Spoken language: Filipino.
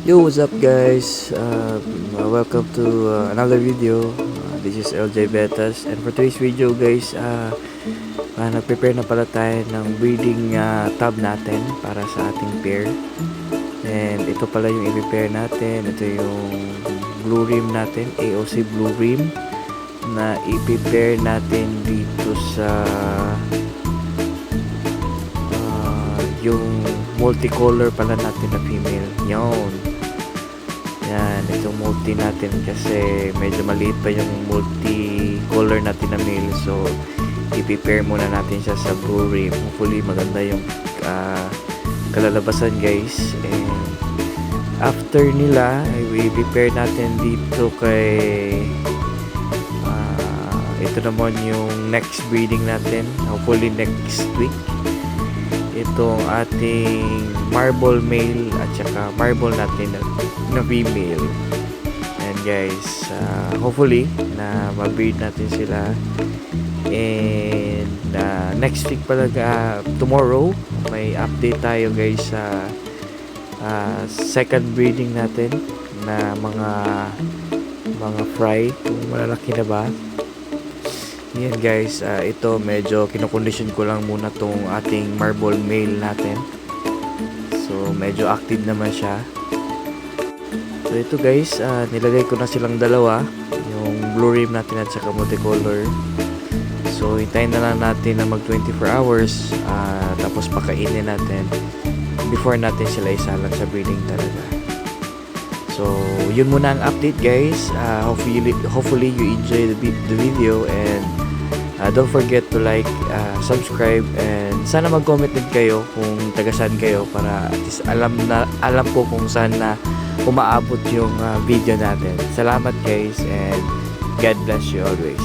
Yo, what's up guys? Welcome to another video. This is LJ Betas, and for today's video guys, nag-prepare na pala tayo ng breeding tub natin para sa ating pair. And ito pala yung i-prepare natin. Ito yung blue rim natin, AOC blue rim, na i-prepare natin dito sa yung multicolor pala natin na female. Yan, itong multi natin kasi medyo maliit pa yung multicolor natin na male, so i-prepare muna natin siya sa blue rim. Hopefully maganda yung kalalabasan guys. And after nila ay i-prepare natin dito kay ito naman yung next breeding natin, hopefully next week. Itong ating marble male at saka marble natin na female. And guys, hopefully na ma-breed natin sila. And next week pala, tomorrow may update tayo guys sa second breeding natin na mga fry, kung malalaki na ba. Yan guys, ito medyo kinokondisyon ko lang muna tong ating marble male natin. So medyo active naman siya. So ito guys, nilagay ko na silang dalawa, yung blue rim natin at saka multicolor. So hintayin na lang natin na mag 24 hours, tapos pakainin natin before natin sila isalang sa breeding talaga. So yun muna ang update guys. Hopefully you enjoy the video, and don't forget to like, subscribe, and sana mag-comment din kayo kung taga saan kayo para at least alam ko kung saan na umaabot yung video natin. Salamat guys, and God bless you always.